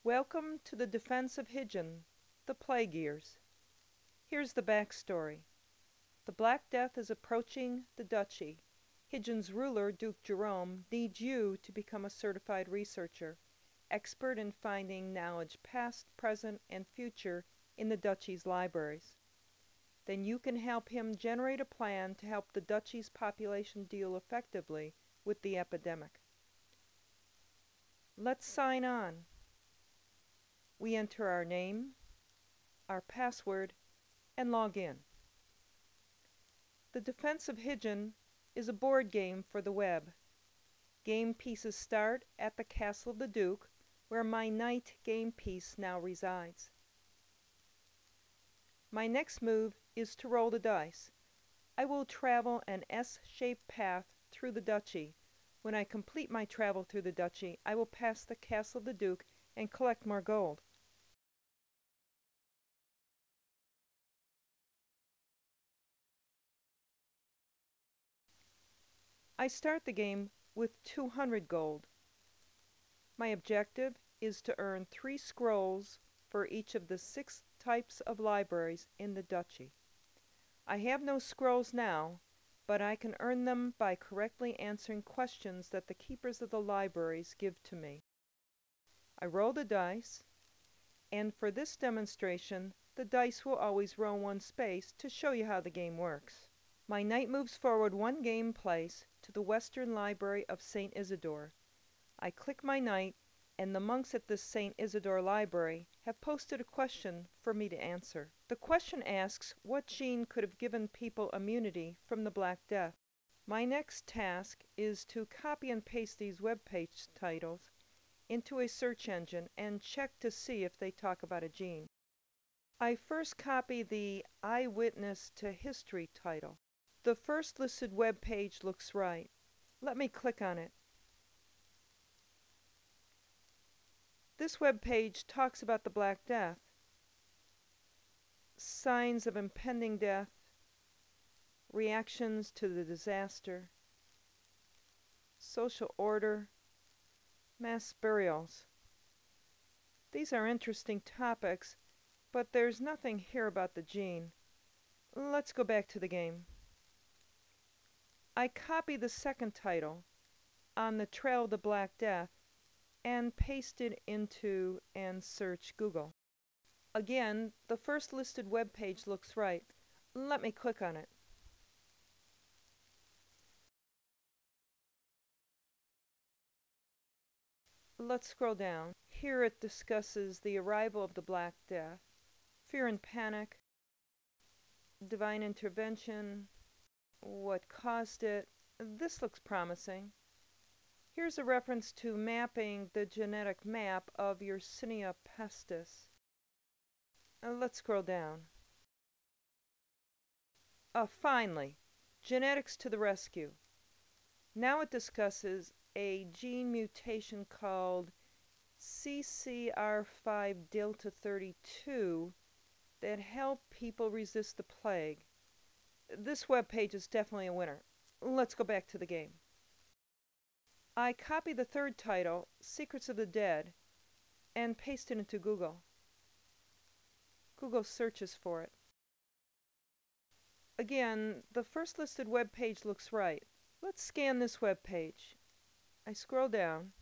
Welcome to the defense of Hidgeon, the plague years. Here's the backstory. The Black Death is approaching the duchy. Hidgeon's ruler, Duke Jerome, needs you to become a certified researcher, expert in finding knowledge past, present, and future in the duchy's libraries. Then you can help him generate a plan to help the duchy's population deal effectively with the epidemic. Let's sign on. We enter our name, our password, and log in. The Defense of Hidgeon is a board game for the web. Game pieces start at the Castle of the Duke, where my knight game piece now resides. My next move is to roll the dice. I will travel an S-shaped path through the duchy. When I complete my travel through the duchy, I will pass the Castle of the Duke and collect more gold. I start the game with 200 gold. My objective is to earn 3 scrolls for each of the 6 types of libraries in the duchy. I have no scrolls now, but I can earn them by correctly answering questions that the keepers of the libraries give to me. I roll the dice, and for this demonstration, the dice will always roll one space to show you how the game works. My knight moves forward 1 game place to the Western Library of St. Isidore. I click my knight, and the monks at this St. Isidore Library have posted a question for me to answer. The question asks what gene could have given people immunity from the Black Death. My next task is to copy and paste these web page titles into a search engine and check to see if they talk about a gene. I first copy the Eyewitness to History title. The first listed web page looks right. Let me click on it. This web page talks about the Black Death, signs of impending death, reactions to the disaster, social order, mass burials. These are interesting topics, but there's nothing here about the gene. Let's go back to the game. I copy the second title, On the Trail of the Black Death, and paste it into and search Google. Again, the first listed web page looks right. Let me click on it. Let's scroll down. Here it discusses the arrival of the Black Death, fear and panic, divine intervention, what caused it. This looks promising. Here's a reference to mapping the genetic map of Yersinia pestis. Let's scroll down. Finally, genetics to the rescue. Now it discusses a gene mutation called CCR5 delta 32 that help people resist the plague. This web page is definitely a winner. Let's go back to the game. I copy the third title, Secrets of the Dead, and paste it into Google. Google searches for it. Again, the first listed web page looks right. Let's scan this web page. I scroll down.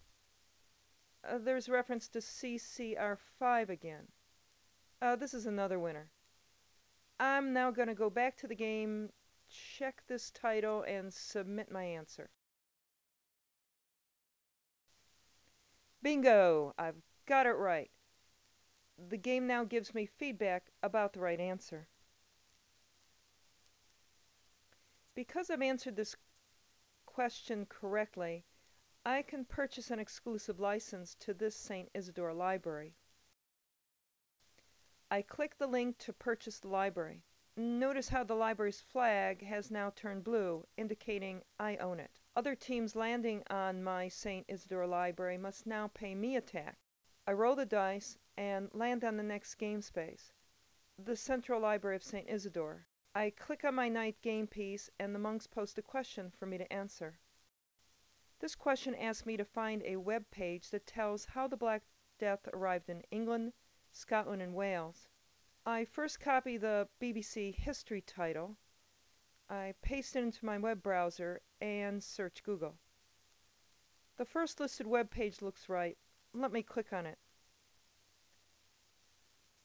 There's reference to CCR5 again. This is another winner. I'm now going to go back to the game, check this title, and submit my answer. Bingo! I've got it right. The game now gives me feedback about the right answer. Because I've answered this question correctly, I can purchase an exclusive license to this St. Isidore library. I click the link to purchase the library. Notice how the library's flag has now turned blue, indicating I own it. Other teams landing on my St. Isidore library must now pay me a tax. I roll the dice and land on the next game space, the Central Library of St. Isidore. I click on my knight game piece and the monks post a question for me to answer. This question asks me to find a web page that tells how the Black Death arrived in England, Scotland, and Wales. I first copy the BBC history title. I paste it into my web browser and search Google. The first listed web page looks right. Let me click on it.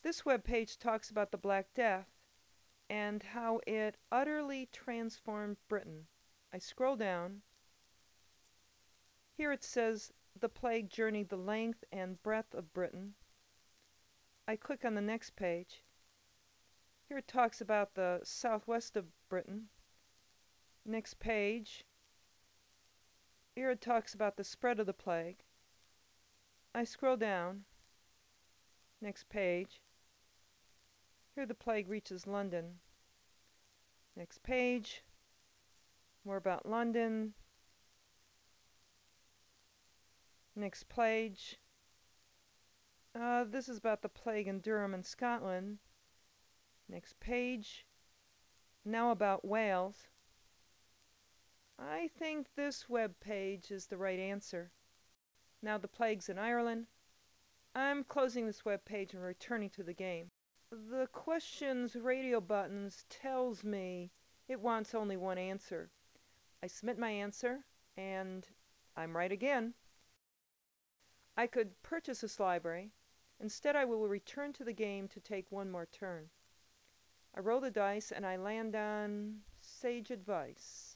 This web page talks about the Black Death and how it utterly transformed Britain. I scroll down. Here it says the plague journeyed the length and breadth of Britain. I click on the next page. Here it talks about the southwest of Britain. Next page. Here it talks about the spread of the plague. I scroll down. Next page. Here the plague reaches London. Next page. More about London. Next page. This is about the plague in Durham and Scotland. Next page. Now about Wales. I think this web page is the right answer. Now the plagues in Ireland. I'm closing this web page and returning to the game. The questions radio buttons tells me it wants only one answer. I submit my answer and I'm right again. I could purchase this library. Instead, I will return to the game to take one more turn. I roll the dice and I land on Sage Advice.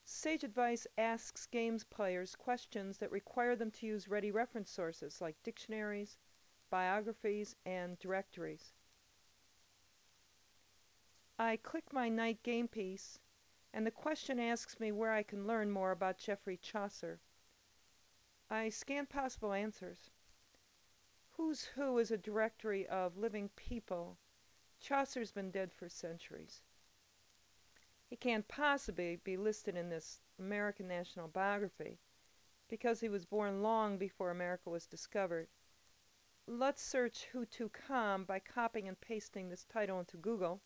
Sage Advice asks games players questions that require them to use ready reference sources like dictionaries, biographies, and directories. I click my night game piece and the question asks me where I can learn more about Geoffrey Chaucer. I scan possible answers. Who's Who is a directory of living people. Chaucer's been dead for centuries. He can't possibly be listed in this American national biography because he was born long before America was discovered. Let's search Who to Com by copying and pasting this title into Google.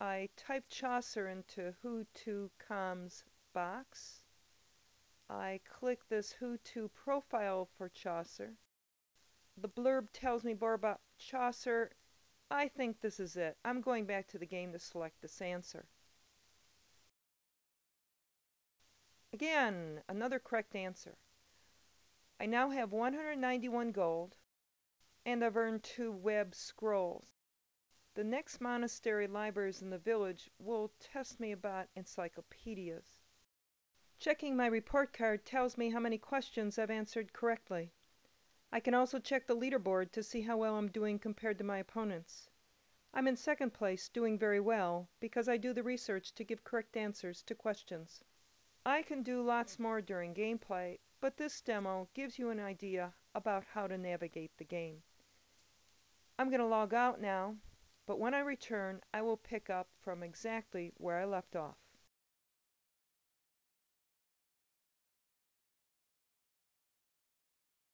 I type Chaucer into Who to Com's box. I click this Who to profile for Chaucer. The blurb tells me more about Chaucer. I think this is it. I'm going back to the game to select this answer. Again, another correct answer. I now have 191 gold, and I've earned 2 web scrolls. The next monastery libraries in the village will test me about encyclopedias. Checking my report card tells me how many questions I've answered correctly. I can also check the leaderboard to see how well I'm doing compared to my opponents. I'm in second place, doing very well, because I do the research to give correct answers to questions. I can do lots more during gameplay, but this demo gives you an idea about how to navigate the game. I'm going to log out now, but when I return, I will pick up from exactly where I left off.